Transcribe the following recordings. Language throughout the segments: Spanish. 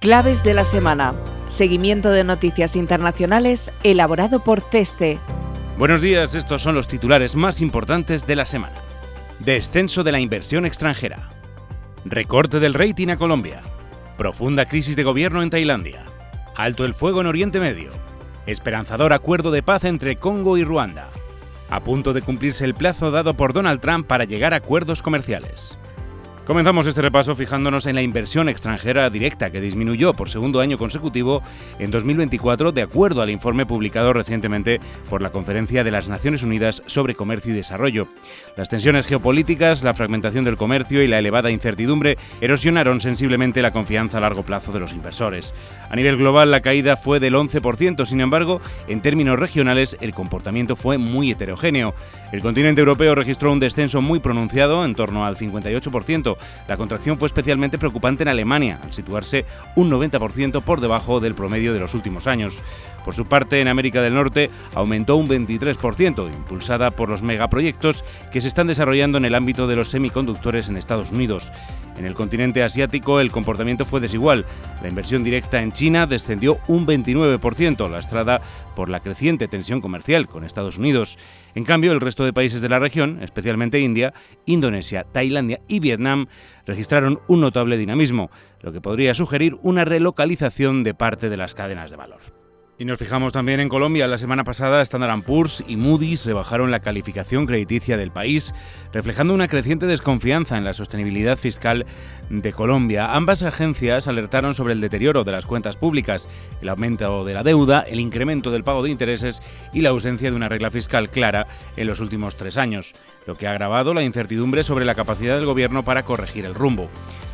Claves de la semana. Seguimiento de noticias internacionales elaborado por CESTE. Buenos días, estos son los titulares más importantes de la semana. Descenso de la inversión extranjera. Recorte del rating a Colombia. Profunda crisis de gobierno en Tailandia. Alto el fuego en Oriente Medio. Esperanzador acuerdo de paz entre Congo y Ruanda. A punto de cumplirse el plazo dado por Donald Trump para llegar a acuerdos comerciales. Comenzamos este repaso fijándonos en la inversión extranjera directa, que disminuyó por segundo año consecutivo en 2024, de acuerdo al informe publicado recientemente por la Conferencia de las Naciones Unidas sobre Comercio y Desarrollo. Las tensiones geopolíticas, la fragmentación del comercio y la elevada incertidumbre erosionaron sensiblemente la confianza a largo plazo de los inversores. A nivel global, la caída fue del 11%, sin embargo, en términos regionales, el comportamiento fue muy heterogéneo. El continente europeo registró un descenso muy pronunciado, en torno al 58%. La contracción fue especialmente preocupante en Alemania, al situarse un 90% por debajo del promedio de los últimos años. Por su parte, en América del Norte aumentó un 23%, impulsada por los megaproyectos que se están desarrollando en el ámbito de los semiconductores en Estados Unidos. En el continente asiático, el comportamiento fue desigual. La inversión directa en China descendió un 29%, lastrada por la creciente tensión comercial con Estados Unidos. En cambio, el resto de países de la región, especialmente India, Indonesia, Tailandia y Vietnam, registraron un notable dinamismo, lo que podría sugerir una relocalización de parte de las cadenas de valor. Y nos fijamos también en Colombia. La semana pasada, Standard & Poor's y Moody's rebajaron la calificación crediticia del país, reflejando una creciente desconfianza en la sostenibilidad fiscal de Colombia. Ambas agencias alertaron sobre el deterioro de las cuentas públicas, el aumento de la deuda, el incremento del pago de intereses y la ausencia de una regla fiscal clara en los últimos 3 años, lo que ha agravado la incertidumbre sobre la capacidad del gobierno para corregir el rumbo.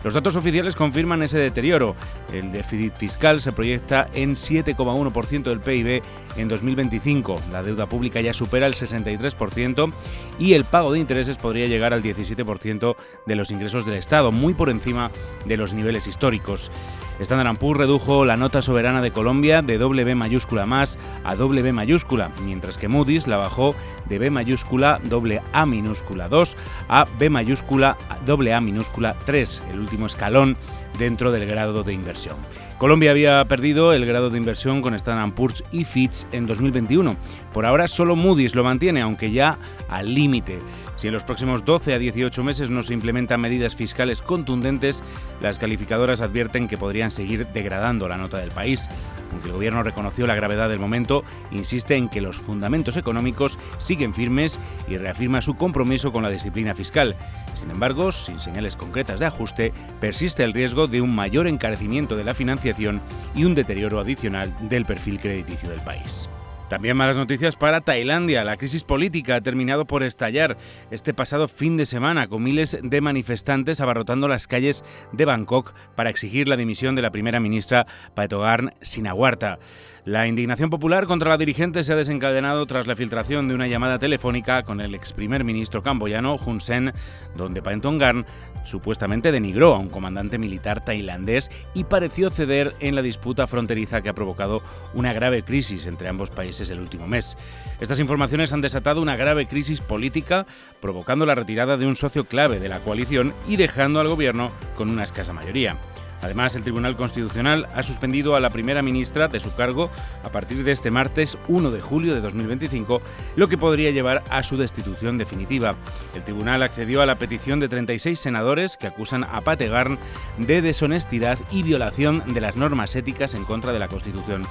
Los datos oficiales confirman ese deterioro. El déficit fiscal se proyecta en 7,1% del PIB en 2025. La deuda pública ya supera el 63% y el pago de intereses podría llegar al 17% de los ingresos del Estado, muy por encima de los niveles históricos. Standard & Poor's redujo la nota soberana de Colombia de BB mayúscula más a BB mayúscula, mientras que Moody's la bajó de B mayúscula AA minúscula 2 a B mayúscula AA minúscula 3, el último escalón dentro del grado de inversión. Colombia había perdido el grado de inversión con Standard & Poor's y Fitch en 2021. Por ahora solo Moody's lo mantiene, aunque ya al límite. Si en los próximos 12 a 18 meses no se implementan medidas fiscales contundentes, las calificadoras advierten que podrían seguir degradando la nota del país. Aunque el gobierno reconoció la gravedad del momento, insiste en que los fundamentos económicos siguen firmes y reafirma su compromiso con la disciplina fiscal. Sin embargo, sin señales concretas de ajuste, persiste el riesgo de un mayor encarecimiento de la financiación y un deterioro adicional del perfil crediticio del país. También malas noticias para Tailandia. La crisis política ha terminado por estallar este pasado fin de semana, con miles de manifestantes abarrotando las calles de Bangkok para exigir la dimisión de la primera ministra Paetongtarn Shinawatra. La indignación popular contra la dirigente se ha desencadenado tras la filtración de una llamada telefónica con el ex primer ministro camboyano Hun Sen, donde Paetongtarn supuestamente denigró a un comandante militar tailandés y pareció ceder en la disputa fronteriza que ha provocado una grave crisis entre ambos países el último mes. Estas informaciones han desatado una grave crisis política, provocando la retirada de un socio clave de la coalición y dejando al gobierno con una escasa mayoría. Además, el Tribunal Constitucional ha suspendido a la primera ministra de su cargo a partir de este martes 1 de julio de 2025, lo que podría llevar a su destitución definitiva. El tribunal accedió a la petición de 36 senadores que acusan a Paetongtarn de deshonestidad y violación de las normas éticas en contra de la Constitución,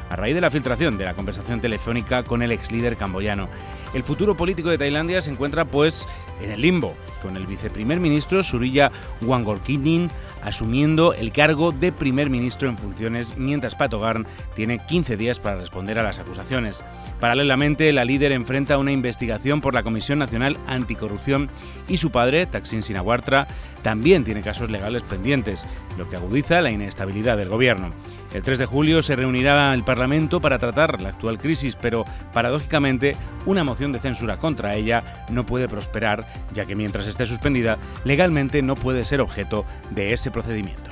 a raíz de la filtración de la conversación telefónica con el ex líder camboyano. El futuro político de Tailandia se encuentra, pues, en el limbo, con el viceprimer ministro Surya Wangorkinin asumiendo el cargo de primer ministro en funciones, mientras Paetongtarn tiene 15 días para responder a las acusaciones. Paralelamente, la líder enfrenta una investigación por la Comisión Nacional Anticorrupción y su padre, Thaksin Shinawatra, también tiene casos legales pendientes, lo que agudiza la inestabilidad del gobierno. El 3 de julio se reunirá el Parlamento para tratar la actual crisis, pero, paradójicamente, una moción de censura contra ella no puede prosperar, ya que mientras esté suspendida, legalmente no puede ser objeto de ese procedimiento.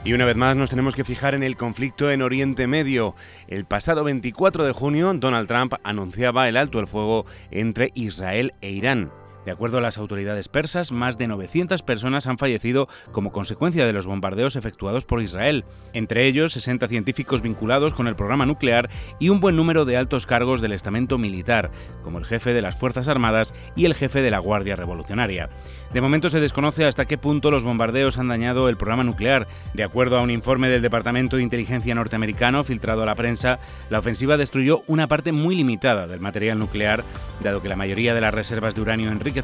Y una vez más nos tenemos que fijar en el conflicto en Oriente Medio. El pasado 24 de junio, Donald Trump anunciaba el alto el fuego entre Israel e Irán. De acuerdo a las autoridades persas, más de 900 personas han fallecido como consecuencia de los bombardeos efectuados por Israel, entre ellos 60 científicos vinculados con el programa nuclear y un buen número de altos cargos del estamento militar, como el jefe de las Fuerzas Armadas y el jefe de la Guardia Revolucionaria. De momento se desconoce hasta qué punto los bombardeos han dañado el programa nuclear. De acuerdo a un informe del Departamento de Inteligencia norteamericano filtrado a la prensa, la ofensiva destruyó una parte muy limitada del material nuclear, dado que la mayoría de las reservas de uranio enriquecido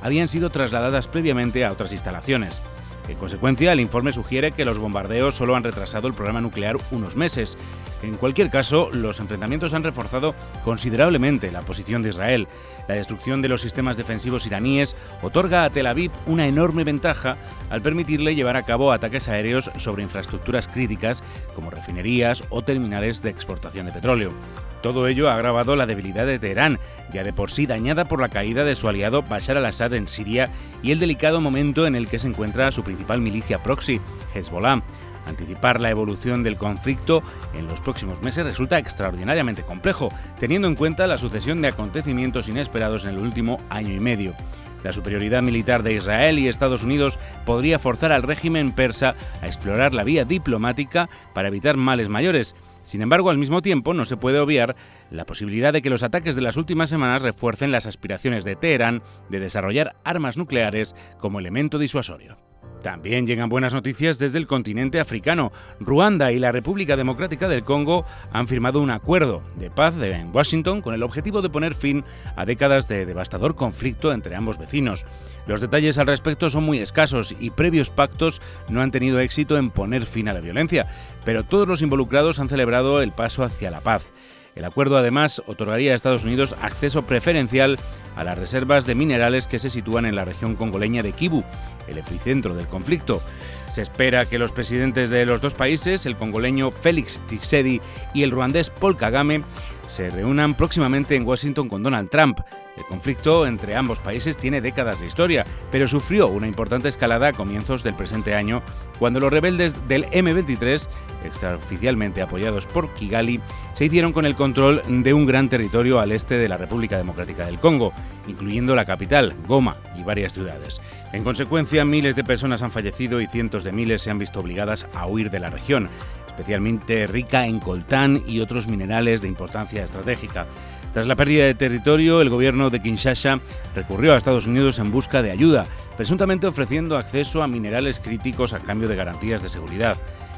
habían sido trasladadas previamente a otras instalaciones. En consecuencia, el informe sugiere que los bombardeos solo han retrasado el programa nuclear unos meses. En cualquier caso, los enfrentamientos han reforzado considerablemente la posición de Israel. La destrucción de los sistemas defensivos iraníes otorga a Tel Aviv una enorme ventaja al permitirle llevar a cabo ataques aéreos sobre infraestructuras críticas como refinerías o terminales de exportación de petróleo. Todo ello ha agravado la debilidad de Teherán, ya de por sí dañada por la caída de su aliado Bashar al-Assad en Siria y el delicado momento en el que se encuentra su principal milicia proxy, Hezbollah. Anticipar la evolución del conflicto en los próximos meses resulta extraordinariamente complejo, teniendo en cuenta la sucesión de acontecimientos inesperados en el último año y medio. La superioridad militar de Israel y Estados Unidos podría forzar al régimen persa a explorar la vía diplomática para evitar males mayores. Sin embargo, al mismo tiempo, no se puede obviar la posibilidad de que los ataques de las últimas semanas refuercen las aspiraciones de Teherán de desarrollar armas nucleares como elemento disuasorio. También llegan buenas noticias desde el continente africano. Ruanda y la República Democrática del Congo han firmado un acuerdo de paz en Washington con el objetivo de poner fin a décadas de devastador conflicto entre ambos vecinos. Los detalles al respecto son muy escasos y previos pactos no han tenido éxito en poner fin a la violencia, pero todos los involucrados han celebrado el paso hacia la paz. El acuerdo además otorgaría a Estados Unidos acceso preferencial a las reservas de minerales que se sitúan en la región congoleña de Kivu, el epicentro del conflicto. Se espera que los presidentes de los dos países, el congoleño Félix Tshisekedi y el ruandés Paul Kagame, se reúnan próximamente en Washington con Donald Trump. El conflicto entre ambos países tiene décadas de historia, pero sufrió una importante escalada a comienzos del presente año, cuando los rebeldes del M23, extraoficialmente apoyados por Kigali, se hicieron con el control de un gran territorio al este de la República Democrática del Congo, incluyendo la capital, Goma, y varias ciudades. En consecuencia, miles de personas han fallecido y cientos de miles se han visto obligadas a huir de la región, especialmente rica en coltán y otros minerales de importancia estratégica. Tras la pérdida de territorio, el gobierno de Kinshasa recurrió a Estados Unidos en busca de ayuda, presuntamente ofreciendo acceso a minerales críticos a cambio de garantías de seguridad.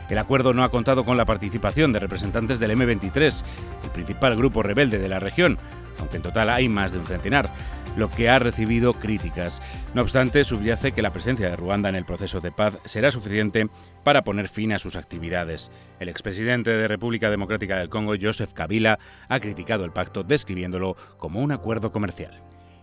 El acuerdo no ha contado con la participación de representantes del M23, el principal grupo rebelde de la región, aunque en total hay más de un centenar, lo que ha recibido críticas. No obstante, subyace que la presencia de Ruanda en el proceso de paz será suficiente para poner fin a sus actividades. El expresidente de República Democrática del Congo, Joseph Kabila, ha criticado el pacto describiéndolo como un acuerdo comercial.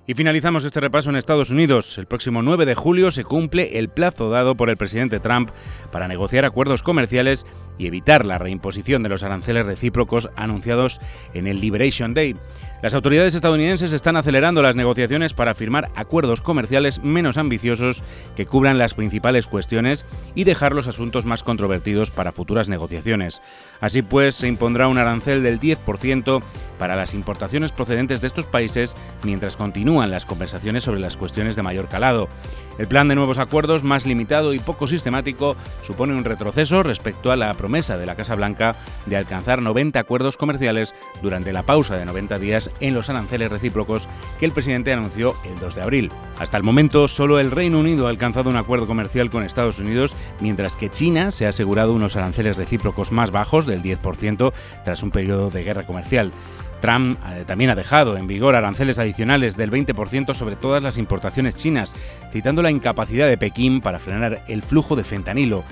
Y finalizamos este repaso en Estados Unidos. El próximo 9 de julio se cumple el plazo dado por el presidente Trump para negociar acuerdos comerciales y evitar la reimposición de los aranceles recíprocos anunciados en el Liberation Day. Las autoridades estadounidenses están acelerando las negociaciones para firmar acuerdos comerciales menos ambiciosos que cubran las principales cuestiones y dejar los asuntos más controvertidos para futuras negociaciones. Así pues, se impondrá un arancel del 10% para las importaciones procedentes de estos países mientras continúan las conversaciones sobre las cuestiones de mayor calado. El plan de nuevos acuerdos, más limitado y poco sistemático, supone un retroceso respecto a la promesa de la Casa Blanca de alcanzar 90 acuerdos comerciales durante la pausa de 90 días en los aranceles recíprocos que el presidente anunció el 2 de abril. Hasta el momento, solo el Reino Unido ha alcanzado un acuerdo comercial con Estados Unidos, mientras que China se ha asegurado unos aranceles recíprocos más bajos, del 10%, tras un periodo de guerra comercial. Trump también ha dejado en vigor aranceles adicionales del 20% sobre todas las importaciones chinas, citando la incapacidad de Pekín para frenar el flujo de fentanilo.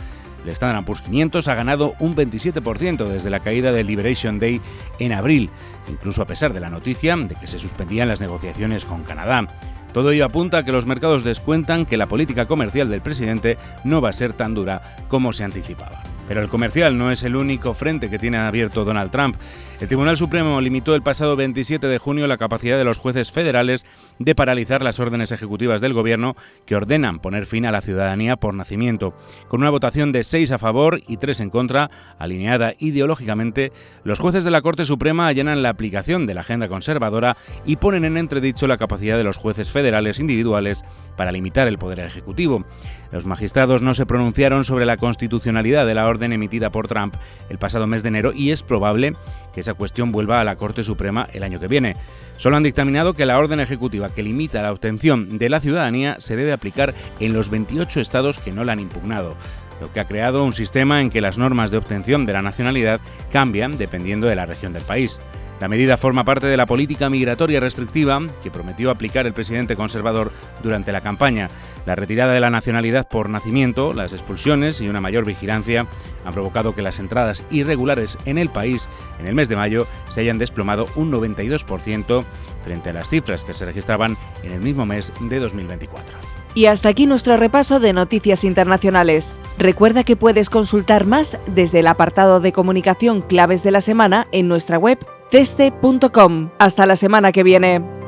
El Standard & Poor's 500 ha ganado un 27% desde la caída del Liberation Day en abril, incluso a pesar de la noticia de que se suspendían las negociaciones con Canadá. Todo ello apunta a que los mercados descuentan que la política comercial del presidente no va a ser tan dura como se anticipaba. Pero el comercial no es el único frente que tiene abierto Donald Trump. El Tribunal Supremo limitó el pasado 27 de junio la capacidad de los jueces federales de paralizar las órdenes ejecutivas del gobierno que ordenan poner fin a la ciudadanía por nacimiento. Con una votación de 6 a favor y 3 en contra, alineada ideológicamente, los jueces de la Corte Suprema allanan la aplicación de la agenda conservadora y ponen en entredicho la capacidad de los jueces federales individuales para limitar el poder ejecutivo. Los magistrados no se pronunciaron sobre la constitucionalidad de la orden emitida por Trump el pasado mes de enero y es probable que esa cuestión vuelva a la Corte Suprema el año que viene. Solo han dictaminado que la orden ejecutiva que limita la obtención de la ciudadanía se debe aplicar en los 28 estados que no la han impugnado, lo que ha creado un sistema en que las normas de obtención de la nacionalidad cambian dependiendo de la región del país. La medida forma parte de la política migratoria restrictiva que prometió aplicar el presidente conservador durante la campaña. La retirada de la nacionalidad por nacimiento, las expulsiones y una mayor vigilancia han provocado que las entradas irregulares en el país en el mes de mayo se hayan desplomado un 92% frente a las cifras que se registraban en el mismo mes de 2024. Y hasta aquí nuestro repaso de noticias internacionales. Recuerda que puedes consultar más desde el apartado de comunicación Claves de la Semana en nuestra web ceste.com. Hasta la semana que viene.